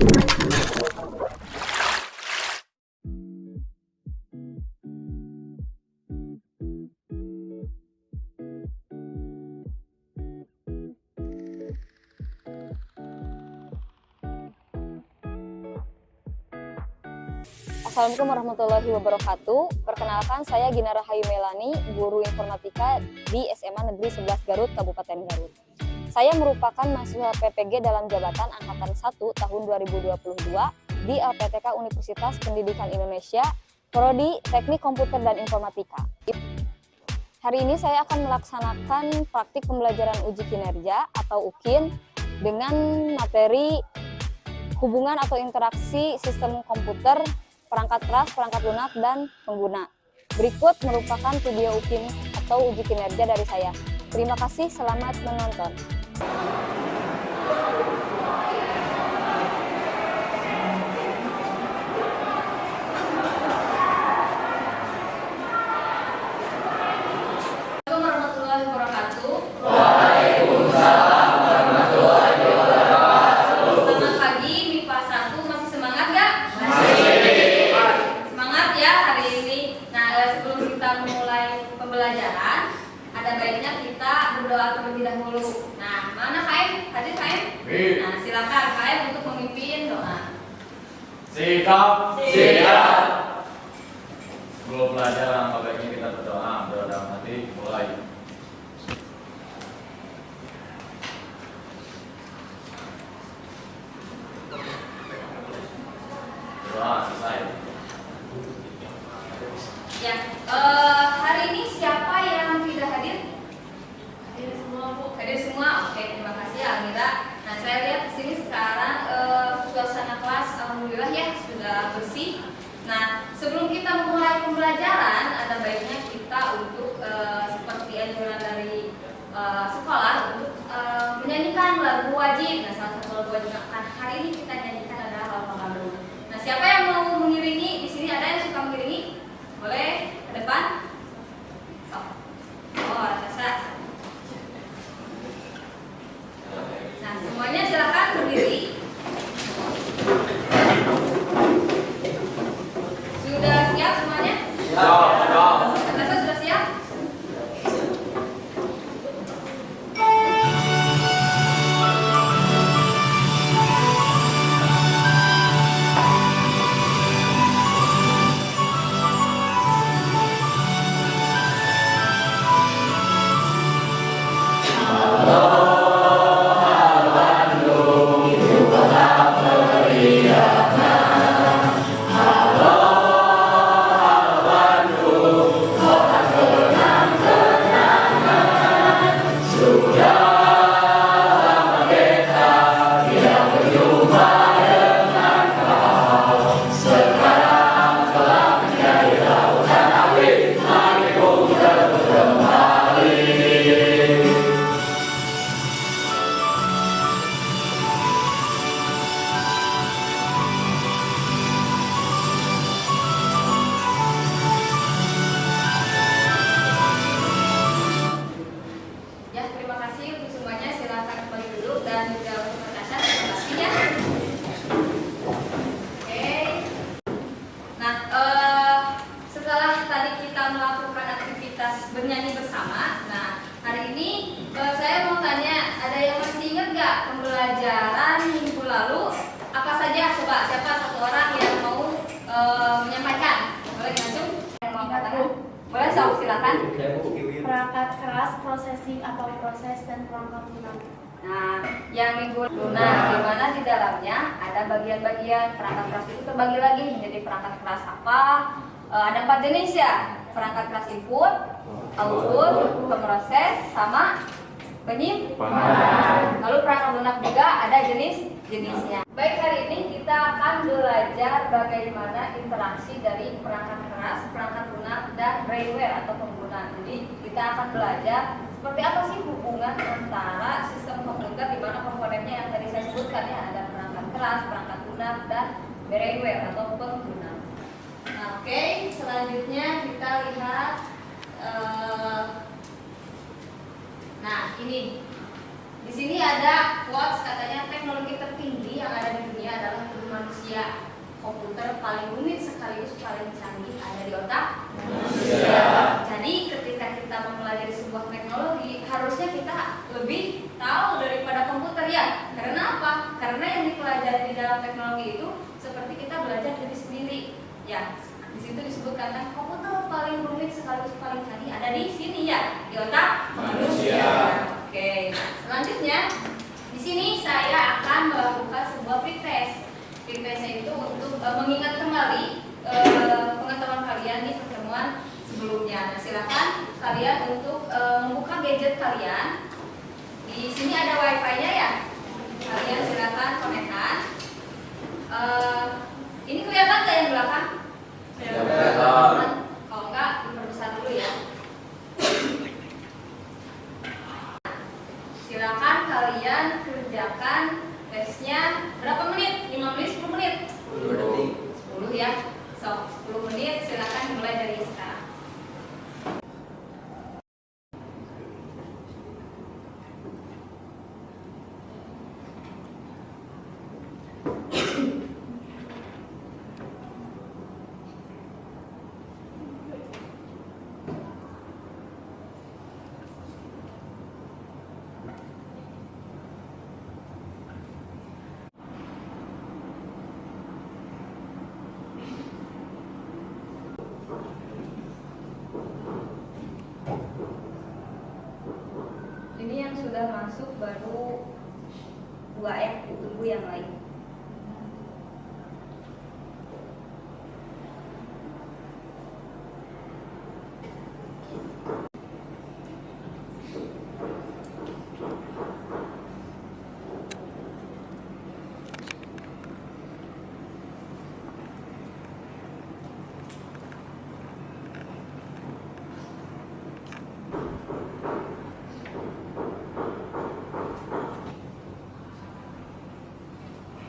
Assalamualaikum warahmatullahi wabarakatuh. Perkenalkan, saya Gina Rahayu Melani, guru informatika di SMA Negeri 11 Garut, Kabupaten Garut. Saya merupakan mahasiswa PPG dalam jabatan Angkatan 1 tahun 2022 di LPTK Universitas Pendidikan Indonesia, Prodi Teknik Komputer dan Informatika. Hari ini saya akan melaksanakan praktik pembelajaran uji kinerja atau UKIN dengan materi hubungan atau interaksi sistem komputer, perangkat keras, perangkat lunak, dan pengguna. Berikut merupakan video UKIN atau uji kinerja dari saya. Terima kasih, selamat menonton. Assalamualaikum warahmatullahi wabarakatuh. Waalaikumsalam warahmatullahi wabarakatuh. Selamat pagi, MIPA 1. Masih semangat nggak? Masih. Semangat ya hari ini. Nah, sebelum kita memulai pembelajaran, ada baiknya kita berdoa terlebih dahulu. Nah, mana Kaim? Hadir Kaim? Nah, silakan Kaim untuk memimpin doa. Sikap. Siap. Sebelum pelajaran, apa baiknya kita berdoa dalam hati. Mulai. Doa selesai. Ya, hari ini siapa yang tidak hadir? Hadir semua, Bu. Hadir semua. Oke, terima kasih Almira. Nah, saya lihat di sini sekarang suasana kelas alhamdulillah ya sudah bersih. Nah, sebelum kita memulai pembelajaran, ada baiknya kita untuk seperti anjuran dari sekolah untuk menyanyikan lagu wajib. Nah, salah satu lagu wajib yang hari ini kita nyanyikan adalah Al-Fatihah. Nah, siapa yang mau mengiringi? Di sini ada yang suka mengiringi? Boleh ke depan? Oh, Rasa. Nah, semuanya silakan berdiri. Sudah siap semuanya? Siap. Rasa sudah siap? Ya, terima kasih untuk semuanya. Silakan kembali duduk dan juga untuk perkasan. Terima kasih ya. Oke. Nah, setelah tadi kita melakukan aktivitas bernyanyi bersama, nah hari ini saya mau tanya, ada yang masih ingat nggak pembelajaran minggu lalu? Apa saja? Coba siapa satu orang yang mau menyampaikan? Boleh langsung? Yang mau katakan? Boleh, sok silakan. Perangkat keras, processing atau proses, dan perangkat lunak. Nah, yang minggu lunak, di mana di dalamnya ada bagian-bagian perangkat keras itu terbagi lagi menjadi perangkat keras apa? Ada 4 jenis ya, perangkat keras input, output, pemroses, sama penyimpan. Lalu perangkat lunak juga ada jenis-jenisnya. Baik, hari ini kita akan belajar bagaimana interaksi dari perangkat keras, perangkat lunak, dan brainware atau pengguna. Jadi kita akan belajar seperti apa sih hubungan antara sistem komputer di mana komponennya yang tadi saya sebutkan ya, ada perangkat keras, perangkat lunak, dan brainware atau pengguna. Nah, oke, selanjutnya kita lihat. Nah, ini di sini ada quotes, katanya teknologi tertinggi yang ada di dunia adalah belajar di dalam teknologi itu seperti kita belajar diri sendiri. Ya, di situ disebutkan kan komputer paling rumit sekaligus paling canggih ada di sini ya, di otak manusia. Oke, selanjutnya di sini saya akan melakukan sebuah pretest. Pretestnya itu untuk mengingat kembali pengetahuan kalian di pertemuan sebelumnya. Nah, silakan kalian untuk membuka gadget kalian. Di sini ada wifi-nya ya. Kalian silakan konekkan. Ini kelihatan nggak yang belakang? Kelihatan. Kalau enggak, diperbesar dulu ya. Silakan kalian kerjakan tesnya berapa menit? 5 menit, 10 menit? 10 ya. So, 10 menit silakan dimulai dari sekarang. Ini yang sudah masuk baru 2 ya, tunggu yang lain.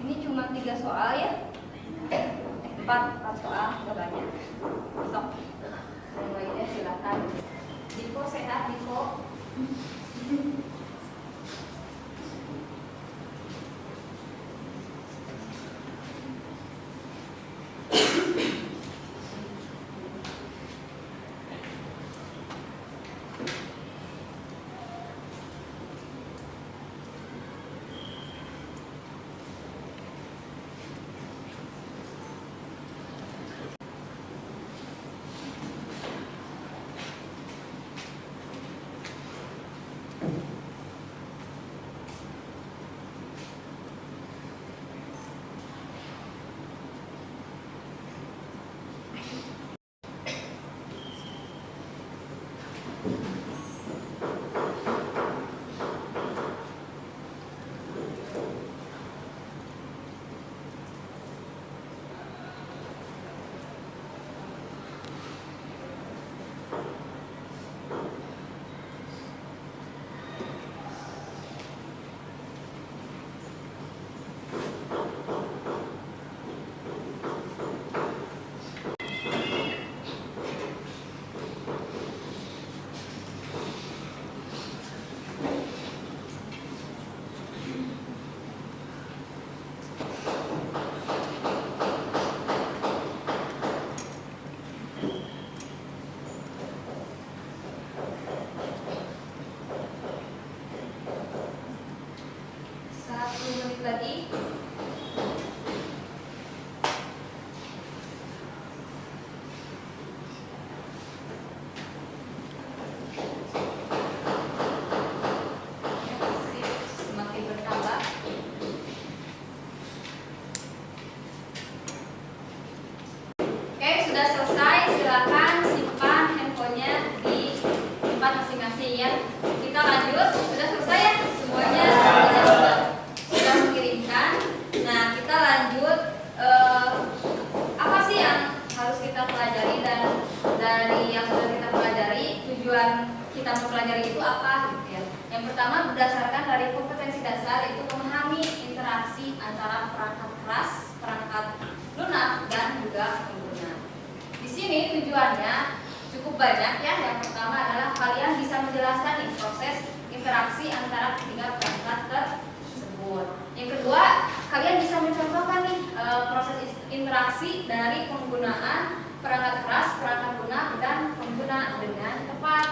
Ini cuma 3 soal ya. 4 soal, nggak banyak. Sok. Yang lainnya silakan. Diko sehat, Diko. Lagi semakin bertambah. Oke, sudah selesai. Silakan simpan handphonenya di tempat masing-masing ya. Kita lanjut. Sudah selesai ya semuanya. Sudah mengirimkan. Nah, kita lanjut. Apa sih yang harus kita pelajari, dan dari yang sudah kita pelajari tujuan kita mempelajari itu apa gitu ya. Yang pertama, berdasarkan dari kompetensi dasar, yaitu memahami interaksi antara perangkat keras, perangkat lunak, dan juga pengguna. Di sini tujuannya cukup banyak ya. Yang pertama adalah kalian bisa menjelaskan nih proses interaksi antara ketiga perangkat tersebut. Yang kedua, kalian bisa mencontohkan nih proses interaksi dari penggunaan perangkat keras, perangkat lunak, dan pengguna dengan tepat.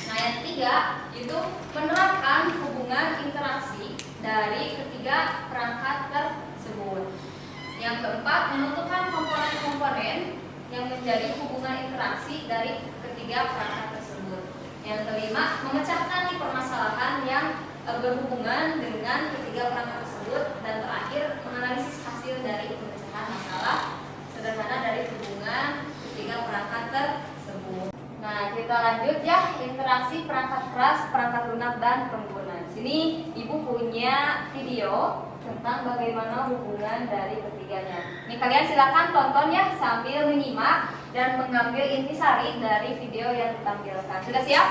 Nah, yang ketiga itu menerapkan hubungan interaksi dari ketiga perangkat tersebut. menentukan komponen-komponen yang menjadi hubungan interaksi dari ketiga perangkat tersebut. Yang kelima, memecahkan permasalahan yang berhubungan dengan ketiga perangkat tersebut. Dan terakhir, menganalisis hasil dari pemecahan masalah sederhana dari hubungan ketiga perangkat tersebut. Nah, kita lanjut ya, interaksi perangkat keras, perangkat lunak, dan pengguna. Sini Ibu punya video tentang bagaimana hubungan dari ketiganya. Ini kalian silakan tonton ya sambil menyimak dan mengambil intisari dari video yang ditampilkan. Sudah siap?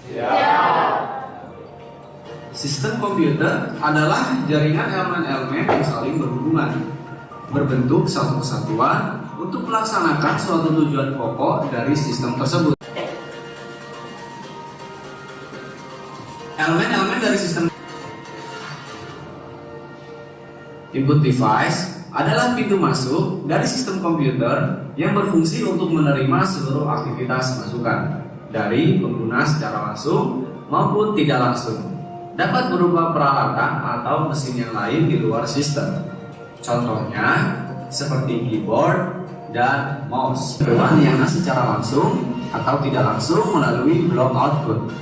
Siap. Sistem komputer adalah jaringan elemen-elemen yang saling berhubungan, berbentuk satu kesatuan untuk melaksanakan suatu tujuan pokok dari sistem tersebut. Elemen-elemen dari sistem input device adalah pintu masuk dari sistem komputer yang berfungsi untuk menerima seluruh aktivitas masukan dari pengguna secara langsung maupun tidak langsung. Dapat berupa peralatan atau mesin yang lain di luar sistem. Contohnya seperti keyboard dan mouse. Yang secara langsung atau tidak langsung melalui blok output.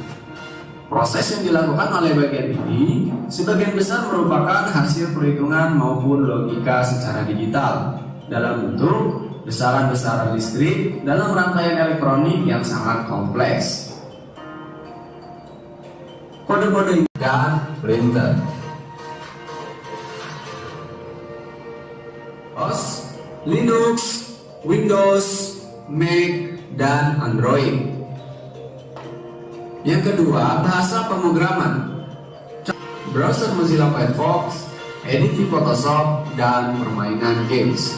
Proses yang dilakukan oleh bagian ini sebagian besar merupakan hasil perhitungan maupun logika secara digital dalam bentuk besaran-besaran listrik dalam rangkaian elektronik yang sangat kompleks. Kode-kode dan printer. OS, Linux, Windows, Mac, dan Android. Yang kedua, bahasa pemrograman. Browser Mozilla Firefox, editing Photoshop, dan permainan games.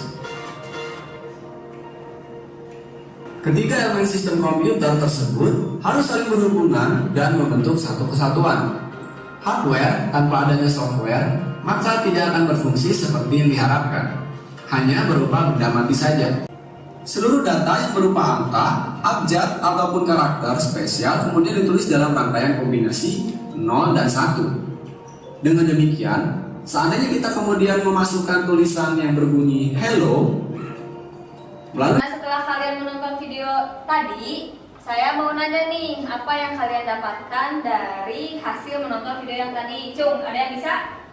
Ketiga elemen sistem komputer tersebut harus saling berhubungan dan membentuk satu kesatuan. Hardware tanpa adanya software maka tidak akan berfungsi seperti yang diharapkan, hanya berupa benda mati saja. Seluruh data yang berupa angka, abjad, ataupun karakter spesial kemudian ditulis dalam rangkaian kombinasi 0 dan 1. Dengan demikian, seandainya kita kemudian memasukkan tulisan yang berbunyi hello melalui. Nah, setelah kalian menonton video tadi, saya mau nanya nih, apa yang kalian dapatkan dari hasil menonton video yang tadi? Cung, ada yang bisa?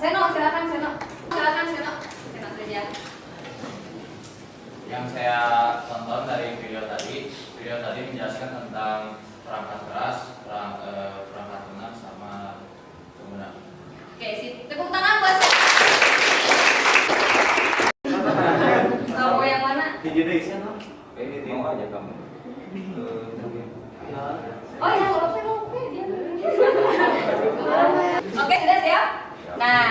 Seno, silakan Seno. Silakan Seno. Seno saja. Yang saya tonton dari video tadi menjelaskan tentang perangkat keras, perangkat lunak, sama pengguna. Oke, sip. Tepuk tangan buat saya. Kamu yang mana? Ini tengok aja kamu. Oh ya, oke dia. Oke, sudah siap? Nah,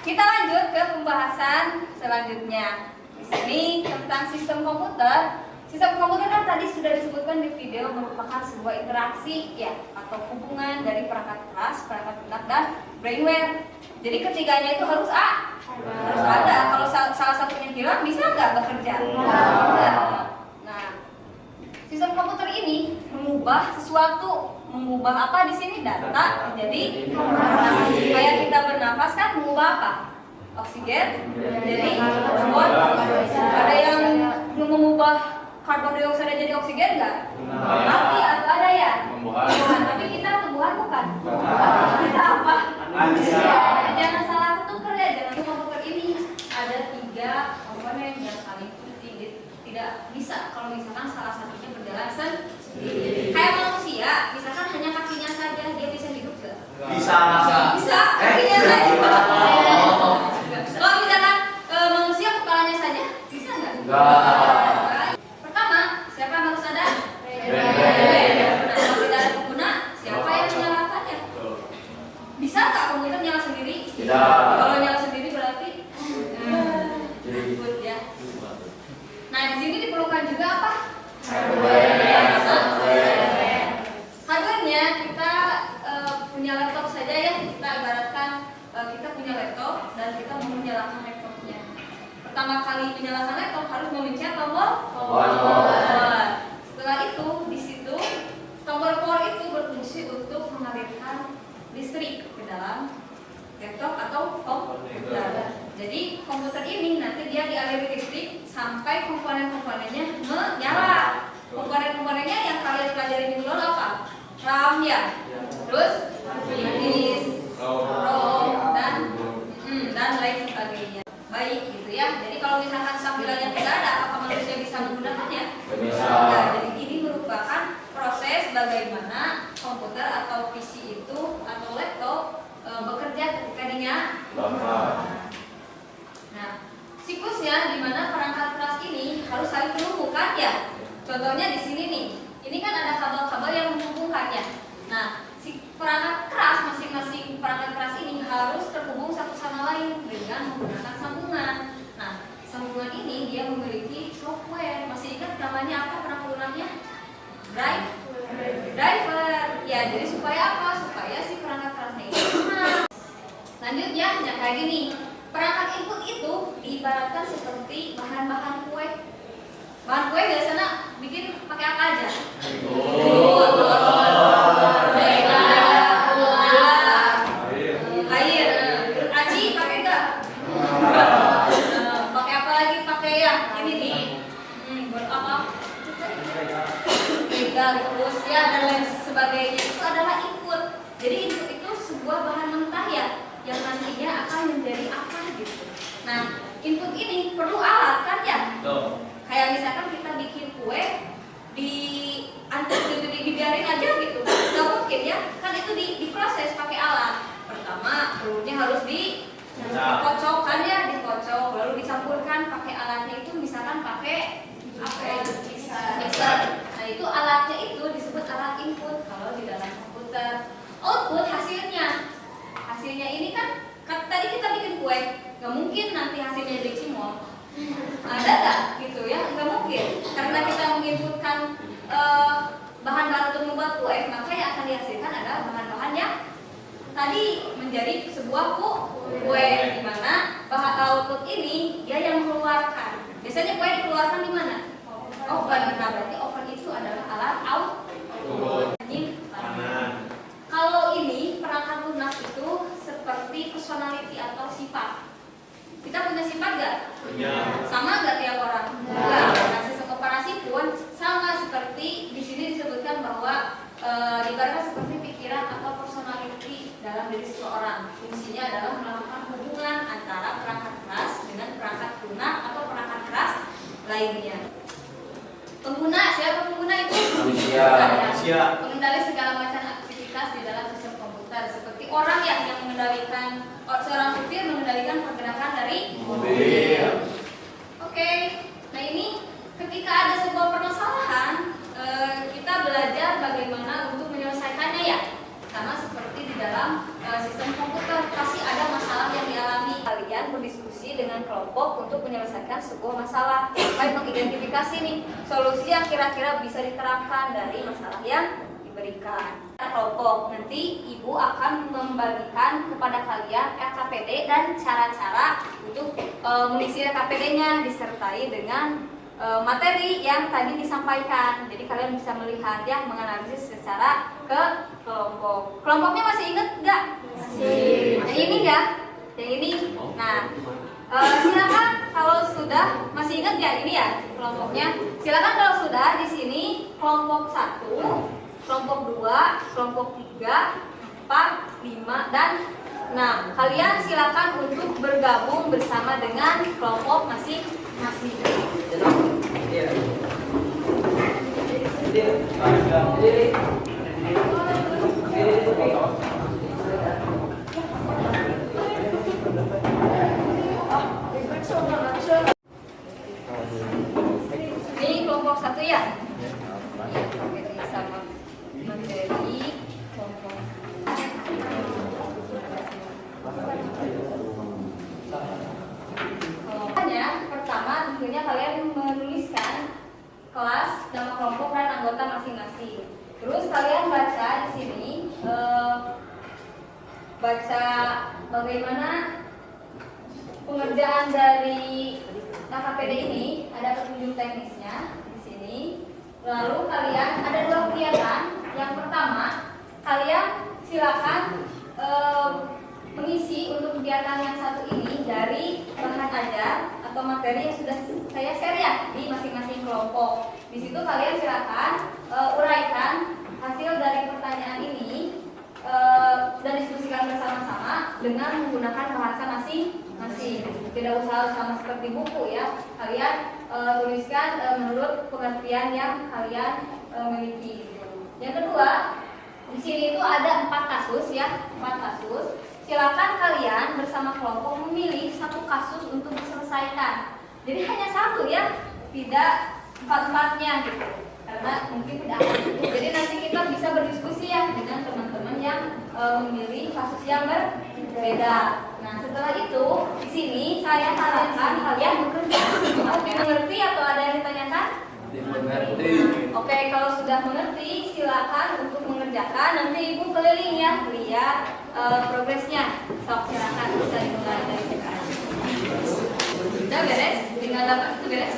kita lanjut ke pembahasan selanjutnya. Di sini tentang sistem komputer. Sistem komputer kan tadi sudah disebutkan di video merupakan sebuah interaksi ya atau hubungan dari perangkat keras, perangkat lunak, dan brainware. Jadi ketiganya itu harus ada. Kalau salah satunya hilang bisa nggak bekerja? Nah, sistem komputer ini mengubah sesuatu, mengubah apa di sini data menjadi informasi. Kayak kita bernafas kan mengubah apa? Oksigen jadi karbon. Ada yang mengubah karbon dioksida jadi oksigen nggak? Mati atau ada ya? Tumbuhan. Tapi kita tumbuhan bukan? Kita apa? Ya, jangan salah tukar ya. Jangan komputer ini ada 3 komponen yang saling tidak bisa kalau misalkan salah satunya berjalan sendiri. Kayak manusia, misalkan hanya kakinya saja dia bisa hidup nggak? Bisa. Bisa, kakinya saja. Kalau misalkan manusia kepalanya saja bisa nggak? Enggak. Pertama, siapa yang harus ada? Nah, kalau tidak ada pengguna, siapa yang menyalakannya? Bisa nggak komputer nyala sendiri? Tidak. Kalau nyala sendiri berarti good ya. Nah, di sini diperlukan juga apa? Hardware-nya kita punya laptop saja ya. Kita ibaratkan kita punya laptop dan kita mau menyalakan laptopnya. Pertama kali menyalakan laptop harus memencet tombol power. Setelah itu di situ tombol power itu berfungsi untuk mengalirkan listrik ke dalam laptop atau komputer. komputer ini nanti dia dialiri listrik sampai komponen-komponennya menyala. Komponen-komponennya yang kalian pelajari minggu lalu apa? RAM ya, terus disk, ROM dan lain sebagainya. Baik gitu ya. Jadi kalau misalkan tampilannya tidak ada, apakah manusia bisa menggunakannya? Bisa. Nah, jadi ini merupakan proses bagaimana komputer atau PC itu atau laptop bekerja ketika dinyalakan. Nah, siklusnya di mana perangkat keras ini harus saling terhubungkan ya. Contohnya di sini nih. Ini kan ada kabel-kabel yang menghubungkannya. Nah, si perangkat keras masing-masing perangkat keras ini harus terhubung satu sama lain dengan menggunakan sambungan. Nah, sambungan ini dia memiliki software. Masih ingat namanya apa perangkat-perangkatnya? Driver. Ya, jadi supaya apa? Supaya si perangkat kerasnya itu lunas. Lanjutnya, yang kayak gini. Perangkat input itu diibaratkan seperti bahan-bahan kue. Bahan kue biasanya bikin pakai apa aja? Air. Aci pakai nggak? Pakai apa lagi? Pakai ya ini nih. Buat apa? Pegang terus ya dan lain sebagainya. Itu adalah input. Jadi input itu sebuah bahan mentah ya, yang nantinya akan menjadi apa gitu. Nah, input ini perlu alat kan ya? Kayak misalkan kita bikin kue dibiarin aja gitu, nggak mungkin ya? Kan itu diproses pakai alat. Pertama, telurnya harus dikocok kan ya, dikocok, lalu dicampurkan pakai alatnya itu misalkan pakai apa ya? Mixer. Nah itu alatnya itu disebut alat input kalau di dalam komputer. Output hasilnya ini kan tadi kita bikin kue, nggak mungkin nanti hasilnya jadi cimol. Ada nggak gitu ya? Nggak mungkin, karena kita menginputkan bahan baru untuk membuat kue, maka yang akan dihasilkan adalah bahan-bahan yang tadi menjadi sebuah kue, di mana bahan output ini dia yang mengeluarkan. Biasanya kue dikeluarkan di mana? Oven. Nah, berarti oven itu adalah alat output. Kalau ini perangkat lunak itu seperti personality atau sifat. Kita punya sifat nggak? Punya. Sama nggak tiap orang? Enggak. Nah, sistem operasi pun sama seperti di sini disebutkan bahwa diibaratkan seperti pikiran atau personality dalam diri seseorang. Fungsinya adalah melakukan hubungan antara perangkat keras dengan perangkat lunak atau perangkat keras lainnya. Pengguna, siapa pengguna itu? Manusia. Pengendali segala macam aktivitas di dalam sistem komputer, seperti orang yang mengendalikan, seorang supir mengendalikan pergerakan dari Mobil. Oke, nah ini ketika ada sebuah permasalahan, kita belajar bagaimana untuk menyelesaikannya ya. Sama seperti di dalam sistem komputer, pasti ada masalah yang dialami. Kalian berdiskusi dengan kelompok untuk menyelesaikan sebuah masalah, sampai mengidentifikasi nih solusi yang kira-kira bisa diterapkan dari masalah yang diberikan. Kelompok nanti ibu akan membagikan kepada kalian LKPD dan cara-cara untuk mengisi LKPD-nya disertai dengan materi yang tadi disampaikan. Jadi kalian bisa melihat ya, menganalisis secara ke kelompok. Kelompoknya masih ingat nggak? Masih. Yang ini ya, yang ini. Nah, silakan kalau sudah masih ingat ya ini ya kelompoknya. Silakan kalau sudah di sini kelompok 1, kelompok 2, kelompok 3, 4, 5 dan 6. Kalian silakan untuk bergabung bersama dengan kelompok masing-masing. Ini kelompok 1 ya? Ini sama materi kelompok. Pertama tentunya kalian menuliskan kelas, nama kelompok dan anggota masing-masing. Terus kalian baca di sini, baca bagaimana pengerjaan dari LKPD ini, ada petunjuk teknisnya di sini. Lalu kalian ada 2 kegiatan. Yang pertama, kalian silakan mengisi untuk kegiatan yang satu ini dari bahan ajar atau materi yang sudah saya share ya di masing-masing kelompok. Di situ kalian silakan uraikan hasil dari pertanyaan ini dan diskusikan bersama-sama dengan menggunakan bahasa masing-masing. Tidak usah sama seperti buku ya. Kalian tuliskan menurut pengertian yang kalian miliki. Yang kedua, di sini itu ada 4 kasus ya, 4 kasus. Silakan kalian bersama kelompok memilih 1 kasus untuk diselesaikan. Jadi hanya 1 ya, tidak 4-4-nya gitu. Karena mungkin tidak akan cukup. Jadi nanti kita bisa berdiskusi ya dengan teman-teman yang memilih kasus yang berbeda. Nah, setelah itu di sini saya harapkan kalian bekerja. Mengerti atau ada yang ditanyakan? Mengerti. Oke, kalau sudah mengerti silakan untuk mengerjakan. Nanti ibu keliling ya, lihat progresnya. Sok, silakan bisa dimulai dari sekarang. Udah beres? Tinggal dapat itu beres?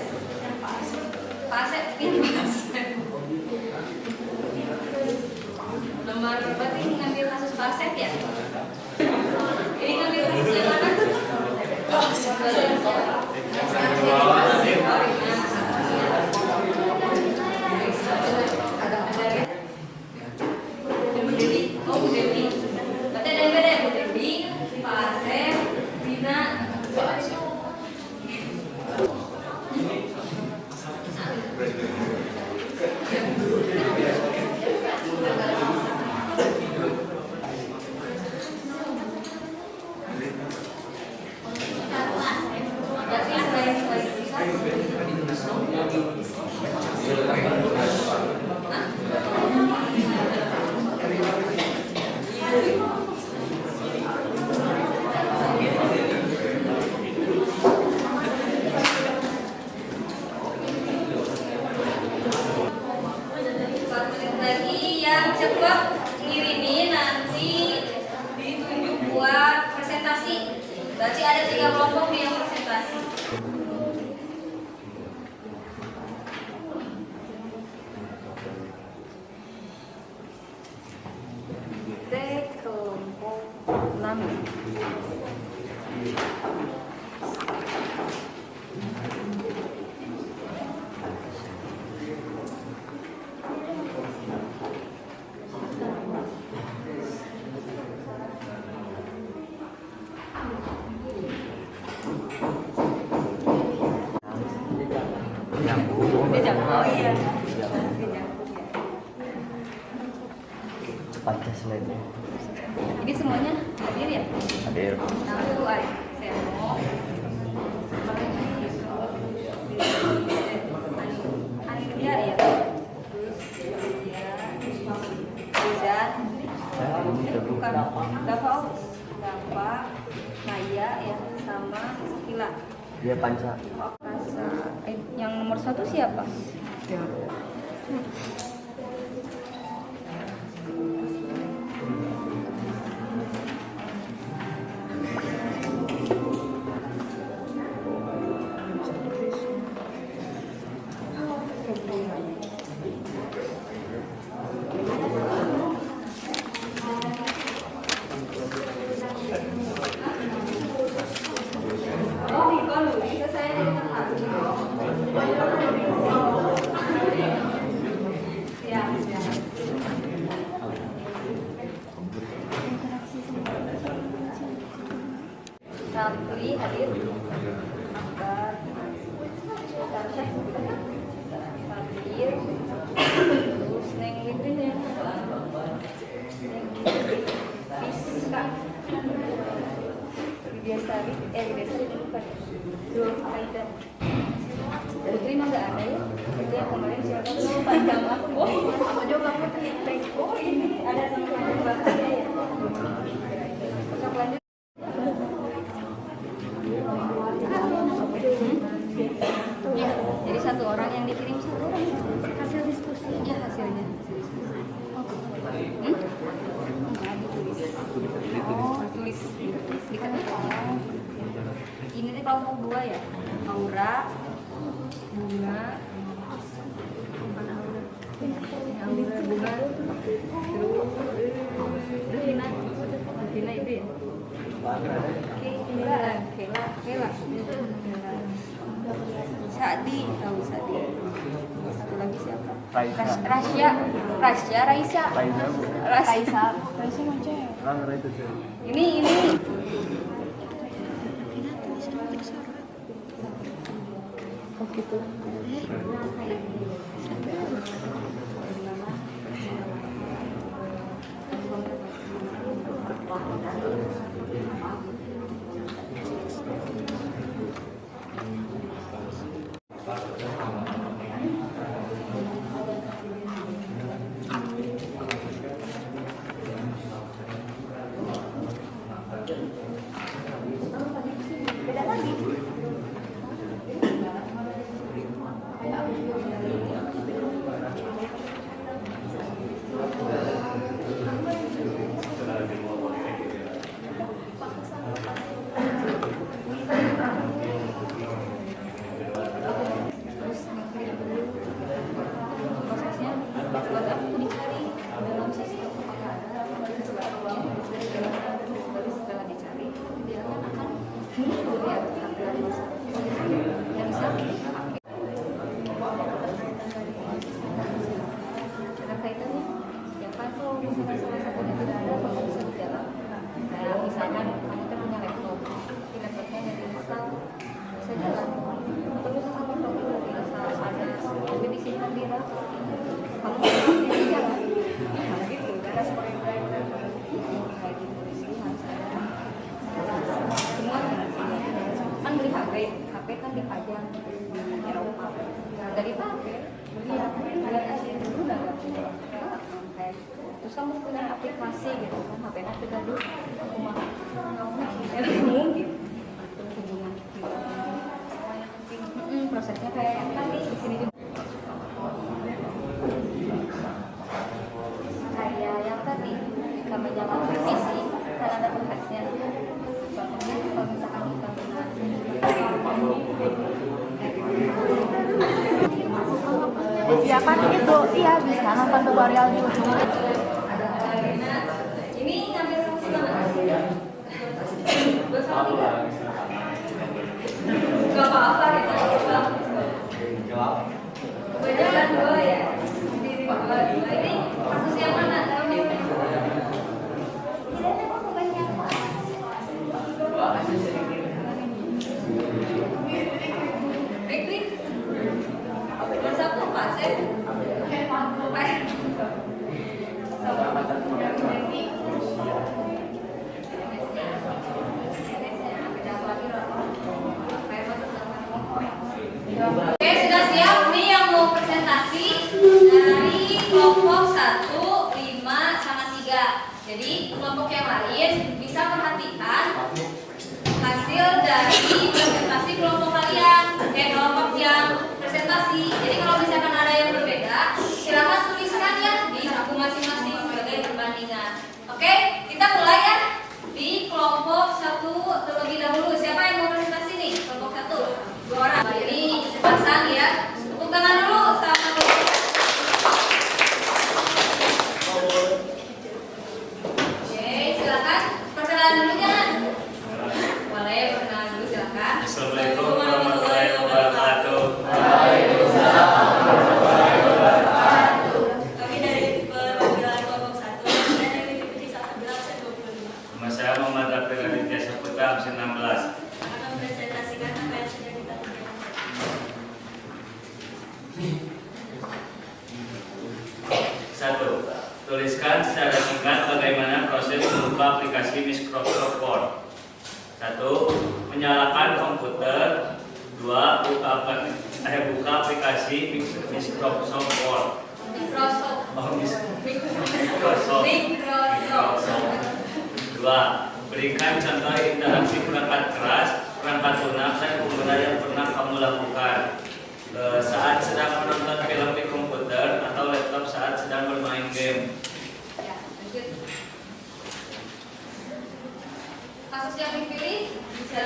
Pasek, ini pasek. Lembar berarti ngambil kasus pasek ya? Ini ngambil kasus yang mana? Bu Dewi. Berarti ada yang beda ya, Bu Dewi, Pak Asep, Dina. Berarti lagi yang cepat ngirimin nanti ditunjuk buat presentasi. Berarti ada 3 kelompok nih yang presentasi. T kelompok 6. Oh iya. Cepatnya slide. Ini semuanya hadir ya? Hadir. Nah, itu saya mau Anindya ya. Terus ya, Rizan. Bukan Dava, Maya ya, sama Sakila. Dia Panca. Rasa. Yang nomor 1 siapa? Ya. Rapli hadir. Akbar. Tarsah hadir. Terus Neng Witrin ya. Fiska. Widyasari bukan. Dul Aida. Putri mah nggak ada ya. Itu yang kemarin siapa tuh panjang aku. Apa juga Putri? Oh ini ada sama bahasanya ya. Besok lanjut. Ya, jadi 1 orang yang dikirim 1 orang hasil diskusi ya hasilnya. Enggak ditulis. Oh, tulis dikata. Ini tuh kelompok 2 ya. Aura, Bunga, Bunga, terus Dina itu ya. Kela. Sadi, tahu Sadi. Satu lagi siapa? Raisya. Raisa. Ini. Oh gitu. HP kan dipajang di Eropa dari HP lihat aja dulu nggak kayak terus kamu punya aplikasi gitu kan HP-nya kita dulu aku mah mungkin hubungan prosesnya kayak tadi di sini juga kayak yang tadi kami jalan visi kan ada tugasnya contohnya kalau misalkan kita Ya kan itu, iya bisa nonton tutorial di YouTube. Ini ngambil gak apa-apa banyak dua ya ini kasus yang mana Rikrik bersatu Pak Sep Oke, sudah siap nih yang mau presentasi dari kelompok 1, 5, sama 3. Jadi kelompok yang lain bisa perhatikan hasil dari presentasi kelompok kalian, kelompok yang presentasi. Jadi kalau misalkan ada yang berbeda, silakan tuliskan ya di buku masing-masing sebagai perbandingan. Oke, kita mulai ya di kelompok 1 terlebih dahulu. Siapa yang mau presentasi nih? Kelompok 1. 2 orang. Nah, ini sepasang ya. Tepuk tangan dulu sama Oke, silakan perkenalan dulu jangan. Boleh perkenalan dulu silakan. Assalamualaikum warahmatullahi wabarakatuh. Kami dari perwakilan kelompok 1 dan yang diikuti 11 Nama saya Muhammad Rafiq Aditya Saputra, absen 16. akan mempresentasikan apa yang sudah kita lakukan. Satu, tuliskan secara singkat bagaimana proses membuka aplikasi Microsoft Word. 1. Menyalakan komputer. 2. Buka aplikasi Microsoft Word. Microsoft. Oh, Microsoft. 2. Berikan contoh interaksi perangkat keras, perangkat lunak, dan pengguna yang pernah kamu lakukan saat sedang menonton film di komputer atau laptop saat sedang bermain game. Ya, lanjut. Kasus yang dipilih bisa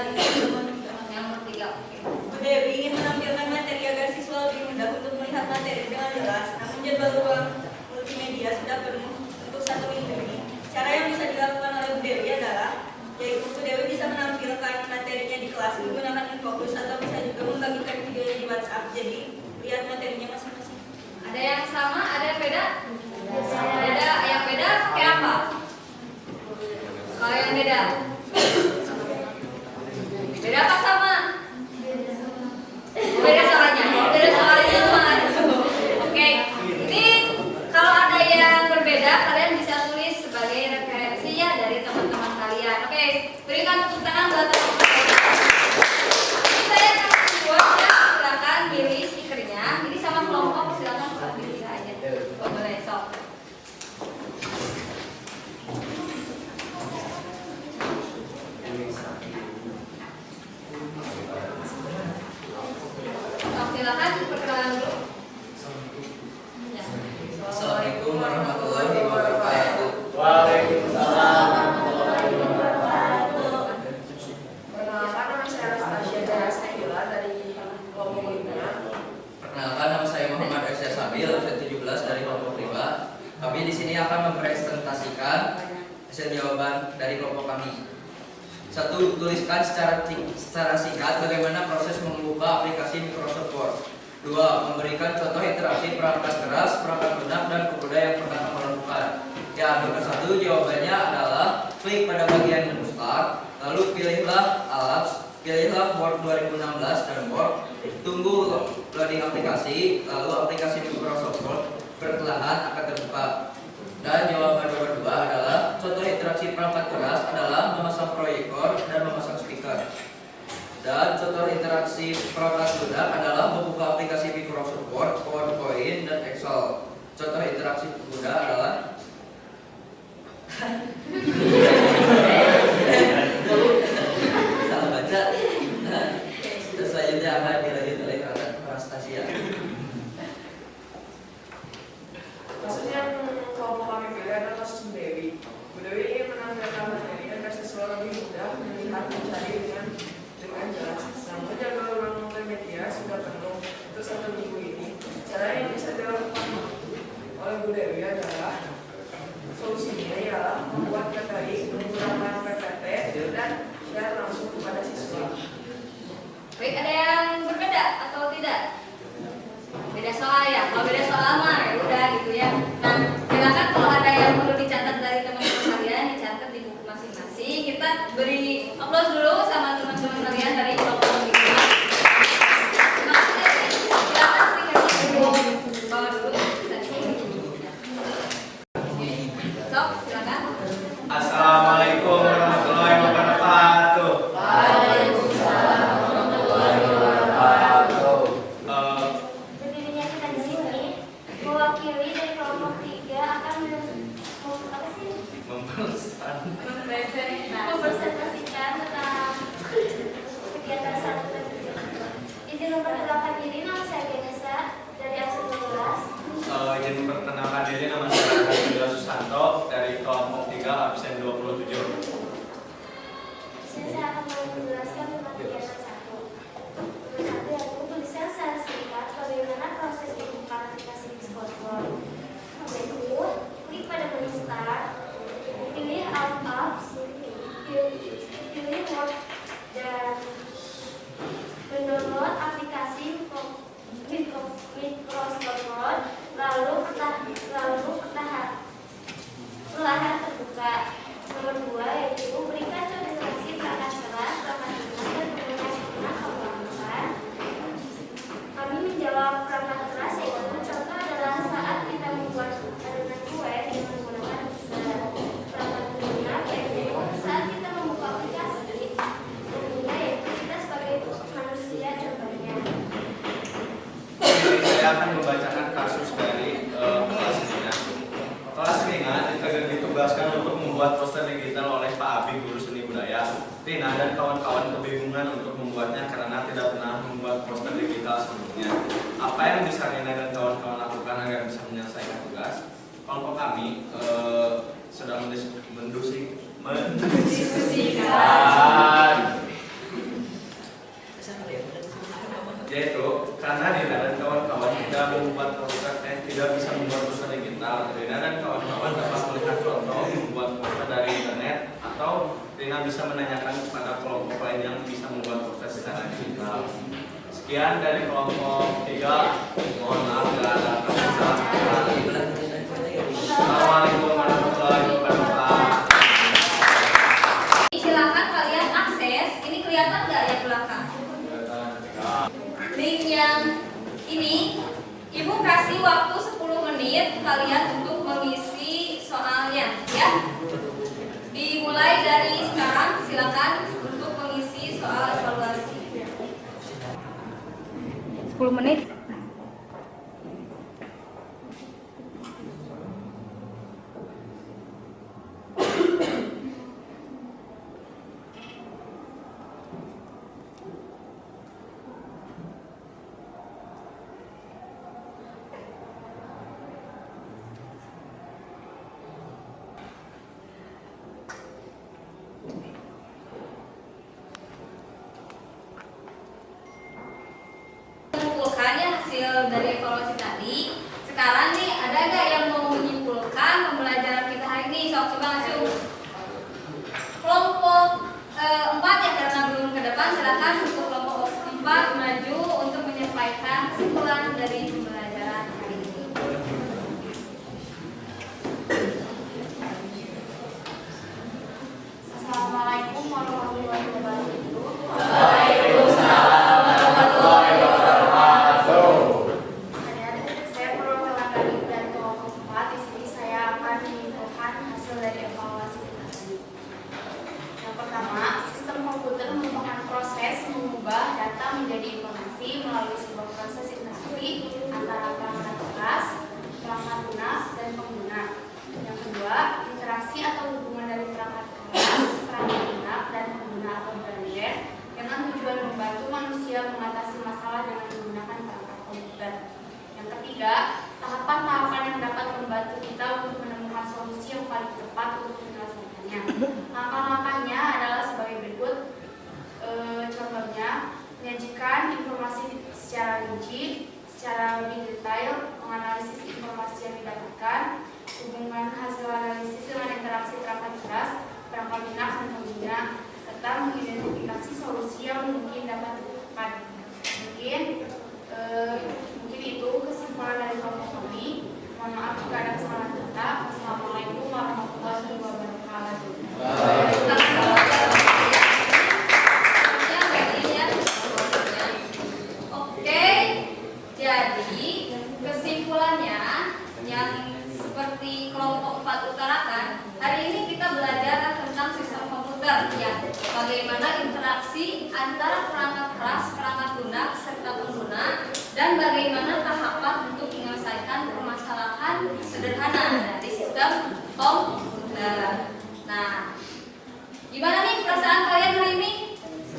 yang ketiga. Bu Dewi ingin menampilkan materi agar siswa lebih mudah untuk melihat materi dengan jelas. Namun jadwal ruang multimedia sudah penuh untuk 1 minggu ini. Cara yang bisa dilakukan oleh Bu Dewi adalah yaitu Bu Dewi bisa menampilkan materinya di kelas menggunakan Infocus atau bisa juga membagikan videonya di WhatsApp. Jadi lihat materinya masing-masing. Ada yang sama, ada yang beda? Beda, yang beda kayak apa? Kalau yang beda? Beda apa sama? Beda soalnya. Beda soalnya mana? Oke, ini kalau ada yang berbeda, kalian bisa tulis sebagai referensi ya dari teman-teman kalian. Oke, berikan tepuk tangan buat teman-teman kalian. Ini saya kasih buat ya, silakan pilih stikernya. Ini sama kelompok, silakan pilih aja. Oh, boleh, sok. Silakan perkenalan dulu. Ya. Assalamualaikum warahmatullahi wabarakatuh. Waalaikumsalam. Perkenalkan, nama saya Anastasia Jaya Sakila dari kelompok 5. Perkenalkan, nama saya Muhammad Aisyah Sabil, usia 17 dari kelompok 5. Kami di sini akan mempresentasikan hasil jawaban dari kelompok kami. 1. Tuliskan secara singkat bagaimana proses membuka aplikasi Microsoft Word. 2. Memberikan contoh interaksi perangkat keras, perangkat lunak, dan pemuda yang pernah kamu lakukan. Yang nomor 1 jawabannya adalah klik pada bagian menu Start, lalu pilihlah Apps, pilihlah Word 2016 dan Word, tunggu loading aplikasi, lalu aplikasi Microsoft Word perlahan akan terbuka. Dan jawaban nomor 2 adalah contoh interaksi perangkat keras adalah memasang proyektor dan memasang speaker. Dan contoh interaksi perangkat lunak adalah membuka aplikasi Microsoft Word, PowerPoint, dan Excel. Contoh interaksi pemuda adalah salah baca. Nah, selanjutnya akan dilanjut oleh Anastasia. Kasus yang kelompok kami pilih adalah kasus Bu Dewi. Bu Dewi ingin menampilkan materi agar siswa lebih mudah melihat mencari dengan jelas. Namun jadwal ruang multimedia sudah penuh untuk 1 minggu ini. Cara yang bisa dilakukan oleh Bu Dewi adalah solusinya ialah membuat materi menggunakan PPT dan share langsung kepada siswa. Baik, ada yang berbeda atau tidak? Beda soal ya. Kalau beda soal mah ya udah gitu ya. Nah, silakan kalau ada yang perlu dicatat dari teman-teman kalian, dicatat di buku masing-masing. Kita beri aplaus dulu sama teman-teman kalian dari kelompok 5. Terima kasih. Silakan stikernya dulu bawa dulu. Sok, silakan. Assalamualaikum warahmatullahi wabarakatuh. Berdirinya kita di sini mewakili dari kelompok 3 akan apa sih? Mempresentasikan tentang kegiatan 1 dan 2. Izin memperkenalkan diri, nama saya Genesa dari absen 12. Izin memperkenalkan diri, nama saya Hendra Susanto dari kelompok 3 absen 27. Di sini saya akan menjelaskan tentang kegiatan 1. Nomor 1 yaitu tuliskan secara singkat bagaimana proses pembukaan aplikasi Microsoft Word. Nomor 2, klik pada menu Start, pilih Apps, pilih Word dan mendownload aplikasi Microsoft Word, lalu perlahan terbuka. Nomor 2 yaitu berikan konsentrasi perangkat keras, perangkat lunak, dan pemuda yang pernah kamu lakukan. Kami menjawab perangkat keras yaitu contoh adalah saat kita membuat adonan kue dengan menggunakan mixer. Perangkat lunak yaitu saat kita membuka aplikasi. Pemuda yaitu kita sebagai manusia contohnya. Saya akan membacakan kasus dari kelas Rina. Kelas Rina ditugaskan untuk membuat poster digital oleh Pak Abi, guru seni budaya. Rina dan kawan-kawan kebingungan untuk membuatnya karena tidak pernah membuat poster digital sebelumnya. Apa yang bisa Rina dan kawan-kawan lakukan agar bisa menyelesaikan tugas? Kelompok kami sedang mendiskusikan yaitu karena Rina dan kawan-kawan tidak bisa membuat poster digital. Rina dan kawan-kawan dapat melihat contoh membuat poster dari internet, atau Rina Tina bisa menanyakan kepada kelompok lain yang bisa membuat poster secara digital. Sekian dari kelompok 3. Mohon maaf bila ada kesalahan. Assalamualaikum warahmatullahi wabarakatuh. Silakan kalian akses. Ini kelihatan nggak yang belakang? Link yang ini, Ibu kasih waktu 10 menit kalian untuk mengisi soalnya, ya. Dimulai dari sekarang, silakan untuk mengisi soal evaluasi. 10 menit. Menyimpulkannya hasil dari evaluasi tadi. Sekarang nih ada nggak yang mau menyimpulkan pembelajaran kita hari ini? Sok coba langsung. Kelompok 4 yang karena belum ke depan, silakan untuk kelompok 4 maju untuk menyampaikan kesimpulan dari pembelajaran hari ini. Assalamualaikum warahmatullahi wabarakatuh. Adik-adik, saya perwakilan dari kelompok 4. Di sini saya akan menyimpulkan hasil dari evaluasi kita tadi. Yang pertama, sistem komputer merupakan proses mengubah data menjadi informasi melalui sebuah proses interaksi antara perangkat keras, perangkat lunak, dan pengguna. Yang kedua, interaksi atau hubungan dari perangkat keras, perangkat lunak, dan pengguna atau branded dengan tujuan membantu manusia mengatasi masalah dengan menggunakan perangkat komputer. Yang ketiga, tahapan-tahapan yang dapat membantu kita untuk menemukan solusi yang paling tepat untuk menyelesaikannya. Langkah-langkahnya adalah sebagai berikut. Contohnya, menyajikan informasi secara rinci, secara lebih detail, menganalisis informasi yang didapatkan, hubungan hasil analisis dengan interaksi perangkat keras, perangkat lunak, dan pengguna, serta mengidentifikasi solusi yang mungkin dapat ditemukan. Mungkin itu kesimpulan dari kelompok kami. Mohon maaf jika ada kesalahan kata. Wassalamualaikum warahmatullahi wabarakatuh. Oke, jadi kesimpulannya yang seperti kelompok 4 utarakan, hari ini kita belajar tentang sistem komputer, ya, bagaimana interaksi antara perangkat keras, perangkat lunak, serta pengguna, dan bagaimana tahapan untuk menyelesaikan permasalahan sederhana dari sistem komputer. Nah, gimana nih perasaan kalian hari ini?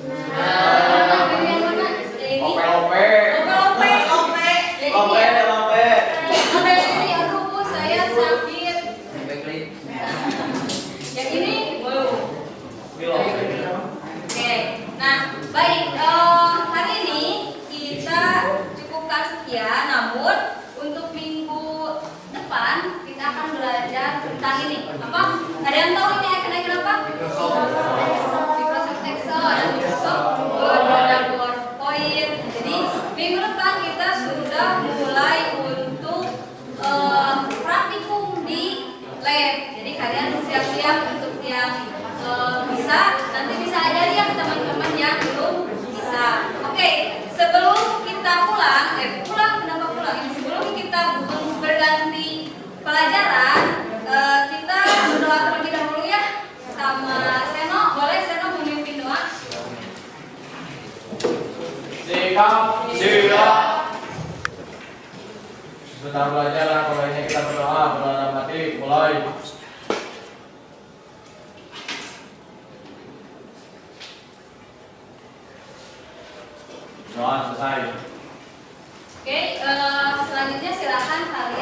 Pilih yang mana? Lope. Ini aduh Bu, saya sakit. Yang ini, wow. Oke, nah baik, hari ini kita cukupkan sekian. Namun untuk minggu depan kita akan belajar tentang ini. Apa? Ada yang tahu ini icon-icon apa? Microsoft Excel dan Microsoft Word dan PowerPoint. Jadi minggu depan kita sudah mulai untuk praktikum di lab. Jadi kalian siap-siap untuk yang bisa, nanti bisa ajari ya teman-teman yang belum bisa. Oke, sebelum kita pulang, kenapa pulang? Sebelum kita berganti pelajaran, kita berdoa terlebih dahulu ya sama Seno. Boleh Seno memimpin doa? Sikap. Sebentar belajar, kalau ini kita berdoa mati, mulai. Doa selesai. Oke, selanjutnya silakan kalian